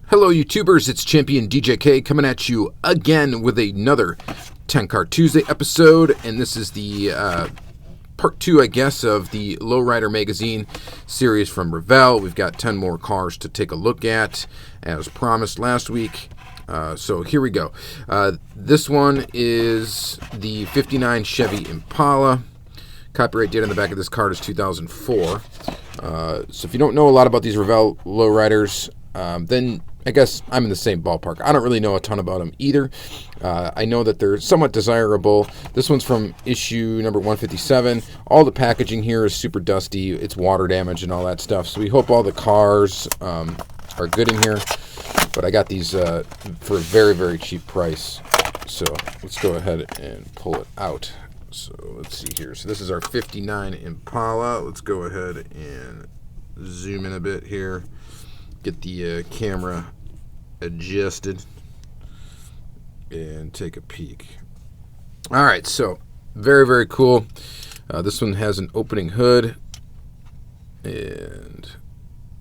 Hello YouTubers, it's Championdjk coming at you again with another 10 Car Tuesday episode, and this is the part 2, I guess, of the Lowrider magazine series from Revell. We've got 10 more cars to take a look at, as promised last week. So here we go. This one is the 59 Chevy Impala. Copyright date on the back of this card is 2004. So if you don't know a lot about these Revell Lowriders, then I guess I'm in the same ballpark. I don't really know a ton about them either. I know that they're somewhat desirable. This one's from issue number 157. All the packaging here is super dusty. It's water damage and all that stuff. So we hope all the cars are good in here. But I got these for a very, very cheap price. So let's go ahead and pull it out. So let's see here. So this is our 59 Impala. Let's go ahead and zoom in a bit here. Get the camera adjusted and take a peek. All right, so very, very cool. This one has an opening hood, and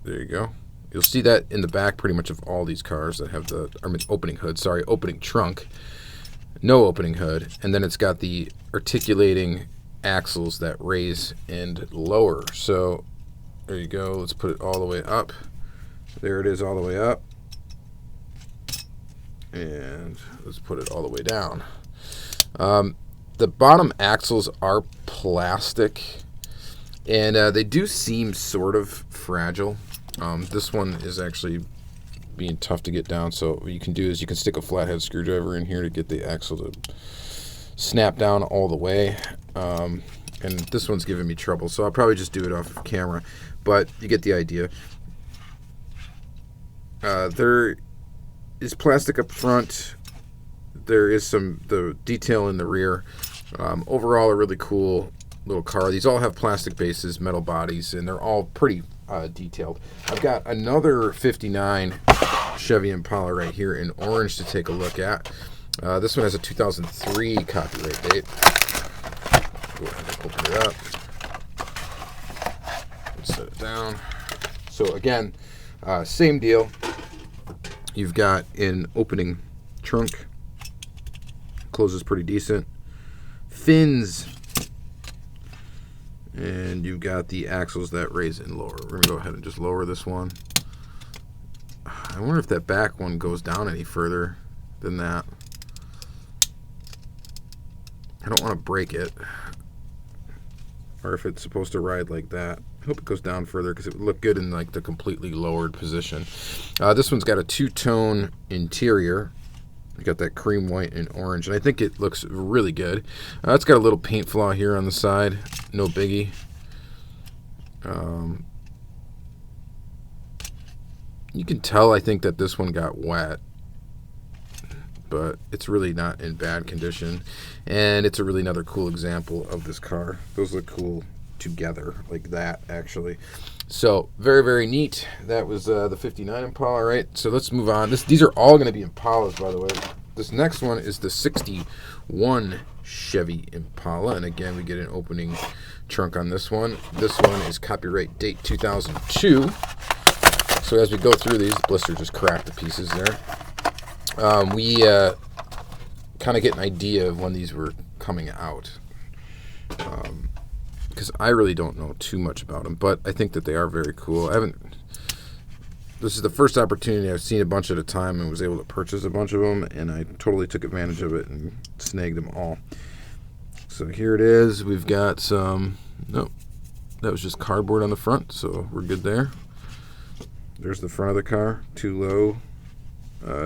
there you go. You'll see that in the back pretty much of all these cars that have the opening hood. Sorry, opening trunk. No opening hood, and then it's got the articulating axles that raise and lower. So there you go. Let's put it all the way up. There it is, all the way up. And let's put it all the way down. The bottom axles are plastic, and they do seem sort of fragile. This one is actually being tough to get down, so what you can do is you can stick a flathead screwdriver in here to get the axle to snap down all the way. And this one's giving me trouble, so I'll probably just do it off camera, but you get the idea. There is plastic up front. There is the detail in the rear. Overall, a really cool little car. These all have plastic bases, metal bodies, and they're all pretty detailed. I've got another 59 Chevy Impala right here in orange to take a look at. This one has a 2003 copyright date. Go ahead and open it up. Let's set it down. So again, same deal. You've got an opening trunk. Closes pretty decent. Fins. And you've got the axles that raise and lower. We're going to go ahead and just lower this one. I wonder if that back one goes down any further than that. I don't want to break it. Or if it's supposed to ride like that. I hope it goes down further because it would look good in like the completely lowered position. This one's got a two-tone interior. You got that cream white and orange, and I think it looks really good. It's got a little paint flaw here on the side, no biggie. You can tell, I think, that this one got wet, but it's really not in bad condition, and it's a really another cool example of this car. Those look cool together like that, actually. So very, very neat. That was the 59 Impala, right? So let's move on. These are all going to be Impalas, by the way. This next one is the 61 Chevy Impala, and again we get an opening trunk on this one. This one is copyright date 2002. So as we go through these, the blister just cracked to pieces there. We kind of get an idea of when these were coming out. Because I really don't know too much about them, but I think that they are very cool. This is the first opportunity I've seen a bunch at a time and was able to purchase a bunch of them, and I totally took advantage of it and snagged them all. So here it is. We've got some, nope, that was just cardboard on the front, so we're good there. There's the front of the car, too low.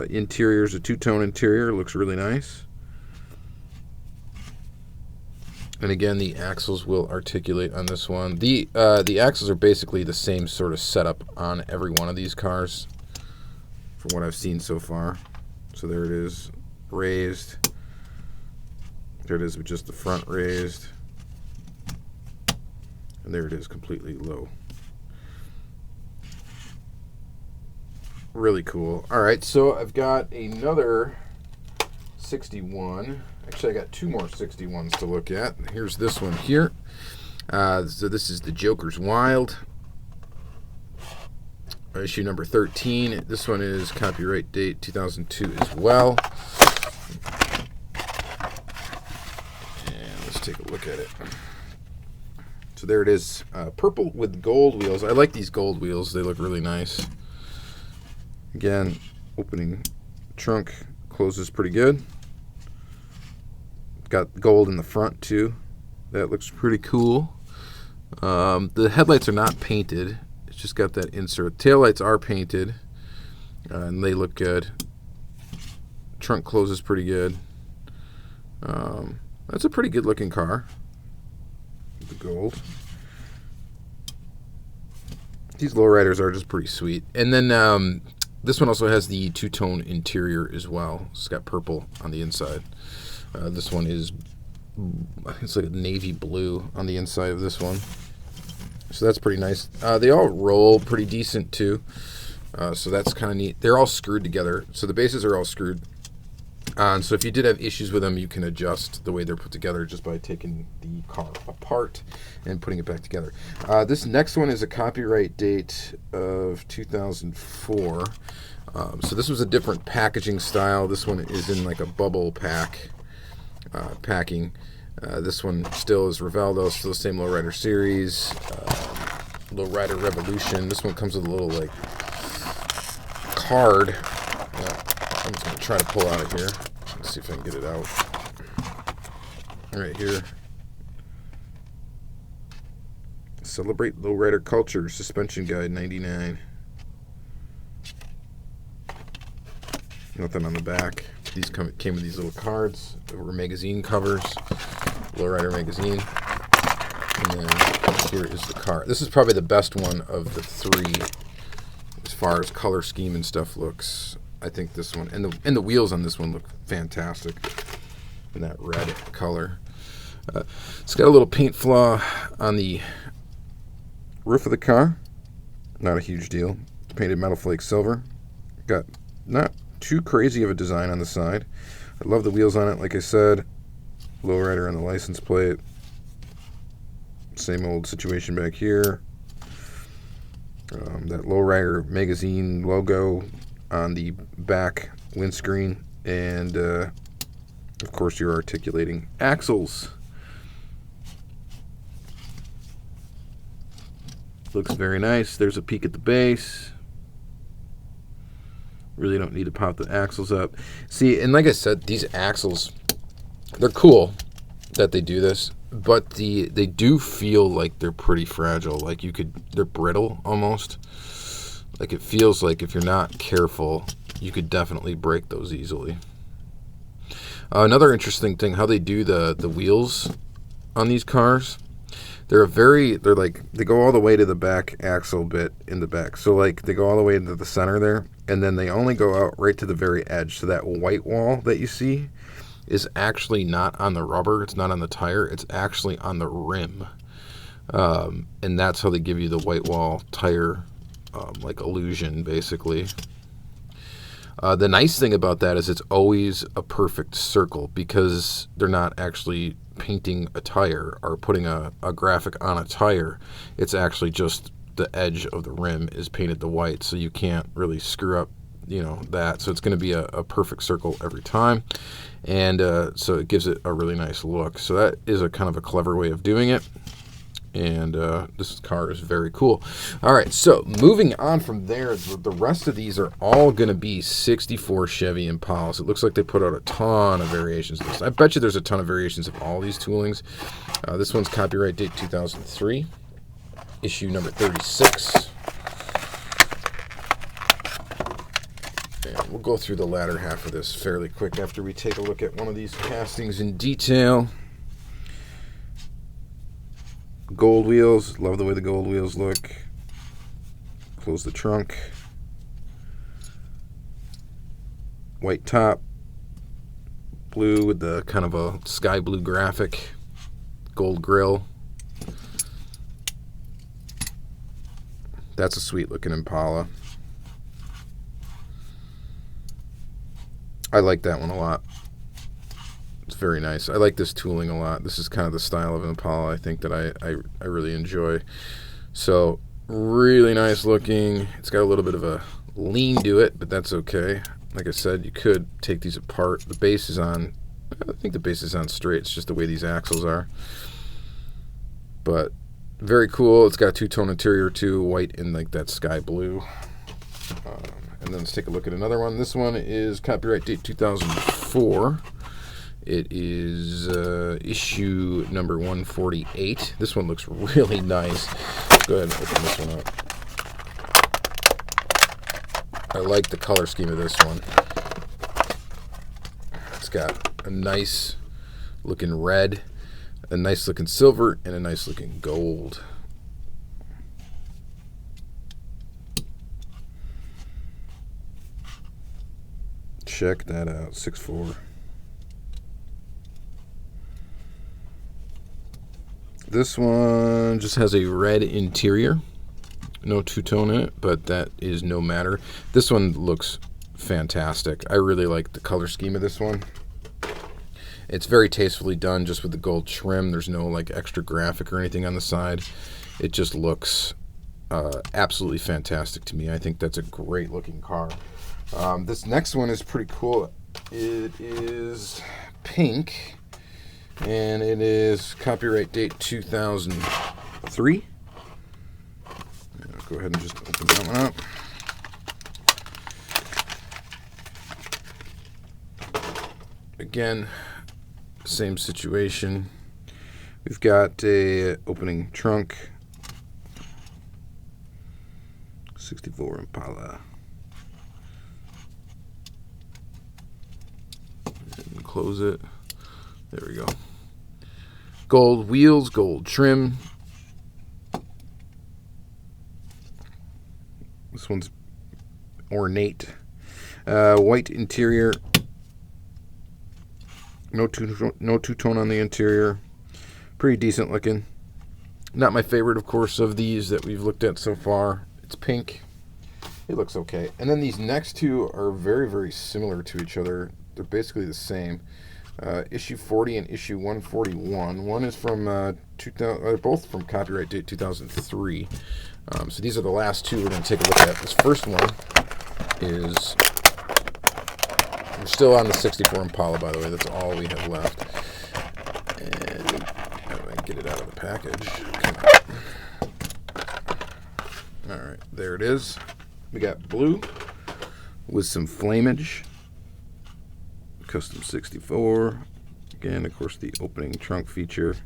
Interior is a two-tone interior, looks really nice. And again, the axles will articulate on this one. The axles are basically the same sort of setup on every one of these cars, from what I've seen so far. So there it is, raised. There it is with just the front raised. And there it is, completely low. Really cool. All right, so I've got another 61. Actually, I got two more 61s to look at. Here's this one here. So this is the Joker's Wild. issue number 13. This one is copyright date 2002 as well. And let's take a look at it. So there it is, purple with gold wheels. I like these gold wheels. They look really nice. Again, opening trunk closes pretty good. Got gold in the front too. That looks pretty cool. The headlights are not painted. It's just got that insert. Taillights are painted, and they look good. Trunk closes pretty good. That's a pretty good looking car. The gold. These lowriders are just pretty sweet. And then this one also has the two-tone interior as well. It's got purple on the inside. This one is, I think it's like a navy blue on the inside of this one. So that's pretty nice. They all roll pretty decent too. So that's kind of neat. They're all screwed together. So the bases are all screwed. And so if you did have issues with them, you can adjust the way they're put together just by taking the car apart and putting it back together. This next one is a copyright date of 2004. So this was a different packaging style. This one is in like a bubble packing. This one still is Revell, though, still the same Lowrider series. Lowrider Revolution. This one comes with a little like card. I'm just going to try to pull out of here. Let's see if I can get it out. Right here. Celebrate Lowrider Culture, Suspension Guide 99. Nothing on the back. These came with these little cards. There were magazine covers. Lowrider magazine. And then here is the car. This is probably the best one of the three as far as color scheme and stuff looks. I think this one, and the wheels on this one look fantastic in that red color. It's got a little paint flaw on the roof of the car. Not a huge deal. Painted metal flake silver. Got not too crazy of a design on the side. I love the wheels on it. Like I said, Lowrider on the license plate. Same old situation back here. That Lowrider magazine logo on the back windscreen, and of course your articulating axles. Looks very nice. There's a peek at the base. Really don't need to pop the axles up. See, and like I said, these axles, they're cool that they do this, but they do feel like they're pretty fragile. Like they're brittle almost. Like it feels like if you're not careful, you could definitely break those easily. Another interesting thing, how they do the wheels on these cars. They go all the way to the back axle bit in the back. So like they go all the way into the center there, and then they only go out right to the very edge. So that white wall that you see is actually not on the rubber. It's not on the tire. It's actually on the rim. And that's how they give you the white wall tire like illusion, basically. The nice thing about that is it's always a perfect circle because they're not actually painting a tire or putting a graphic on a tire. It's actually just the edge of the rim is painted the white, so you can't really screw up, that. So it's going to be a perfect circle every time, and so it gives it a really nice look. So that is a kind of a clever way of doing it. And this car is very cool. All right, so moving on from there, the rest of these are all going to be 64 Chevy Impalas. It looks like they put out a ton of variations of this. I bet you there's a ton of variations of all these toolings. This one's copyright date 2003, issue number 36. And we'll go through the latter half of this fairly quick after we take a look at one of these castings in detail. Gold wheels. Love the way the gold wheels look. Close the trunk. White top. Blue with the kind of a sky blue graphic. Gold grill. That's a sweet looking Impala. I like that one a lot. It's very nice. I like this tooling a lot. This is kind of the style of Impala I think that I really enjoy. So Really nice looking. It's got a little bit of a lean to it, but that's okay. Like I said, you could take these apart. The base is on, I think the base is on straight. It's just the way these axles are. But very cool. It's got a two-tone interior too, white and like that sky blue. And then let's take a look at another one. This one is copyright date 2004. It is issue number 148. This one looks really nice. Let's go ahead and open this one up. I like the color scheme of this one. It's got a nice looking red, a nice looking silver, and a nice looking gold. Check that out, 6'4". This one just has a red interior. No two-tone in it, but that is no matter. This one looks fantastic. I really like the color scheme of this one. It's very tastefully done, just with the gold trim. There's no like extra graphic or anything on the side. It just looks absolutely fantastic to me. I think that's a great looking car. This next one is pretty cool. It is pink, and it is copyright date 2003. Go ahead and just open that one up. Again, same situation. We've got a opening trunk, 64 Impala. And close it. There we go. Gold wheels, gold trim. This one's ornate. White interior. No two-tone on the interior. Pretty decent looking. Not my favorite, of course, of these that we've looked at so far. It's pink. It looks okay. And then these next two are very, very similar to each other. They're basically the same. Issue 40 and issue 141. One is from 2000. They're both from copyright date 2003. So these are the last two we're going to take a look at. This first one is, we're still on the 64 Impala, by the way. That's all we have left. And how do I get it out of the package? All right, there it is. We got blue with some flamage. Custom 64. Again, of course, the opening trunk feature.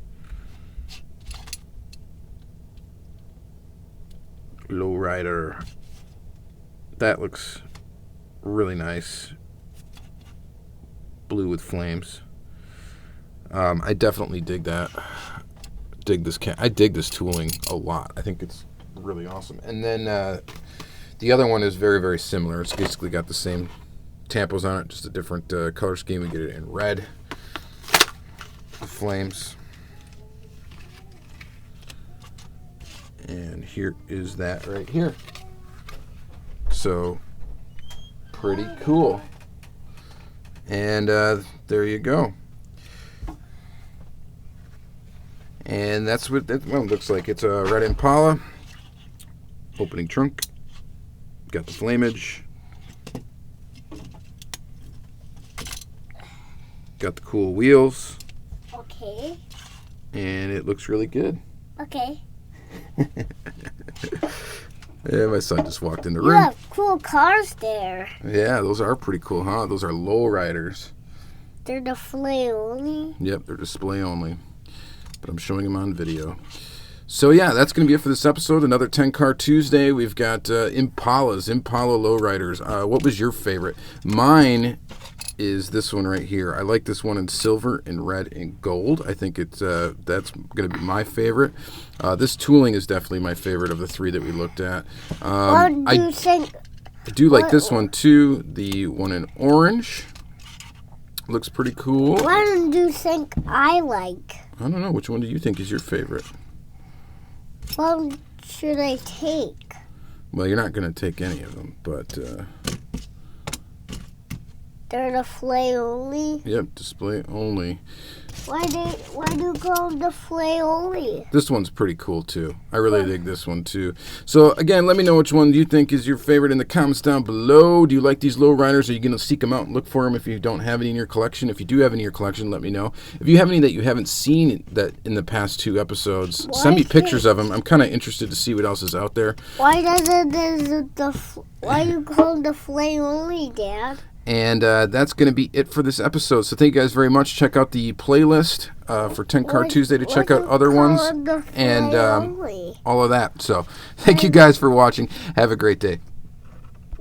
Lowrider. That looks really nice. Blue with flames. I definitely dig that. I dig this tooling a lot. I think it's really awesome. And then the other one is very, very similar. It's basically got the same tampos on it, just a different color scheme. We get it in red. The flames. And here is that right here. So, pretty cool. And there you go. And that's what that one looks like. It's a red Impala. Opening trunk. Got the flamage. Got the cool wheels. Okay. And it looks really good. Okay. Yeah, my son just walked in the You room. have cool cars there. Yeah, those are pretty cool, huh? Those are Lowriders. They're display only. Yep, they're display only. But I'm showing them on video. So yeah, that's going to be it for this episode. Another 10 Car Tuesday. We've got Impala Lowriders. What was your favorite? Mine is this one right here. I like this one in silver and red and gold. I think it's that's going to be my favorite. This tooling is definitely my favorite of the three that we looked at. What do you think? I do like this one too. The one in orange looks pretty cool. What do you think I like? I don't know. Which one do you think is your favorite? What should I take? Well, you're not going to take any of them, but They're display only. Yep, display only. Why do you call them display only? This one's pretty cool too. I really dig this one too. So again, let me know which one you think is your favorite in the comments down below. Do you like these Lowriders? Are you going to seek them out and look for them if you don't have any in your collection? If you do have any in your collection, let me know. If you have any that you haven't seen that in the past 2 episodes, send me pictures of them. I'm kind of interested to see what else is out there. Why you call them display only, Dad? And that's going to be it for this episode. So thank you guys very much. Check out the playlist for 10 Car Tuesday to check out other ones and all of that. So thank you guys for watching. Have a great day.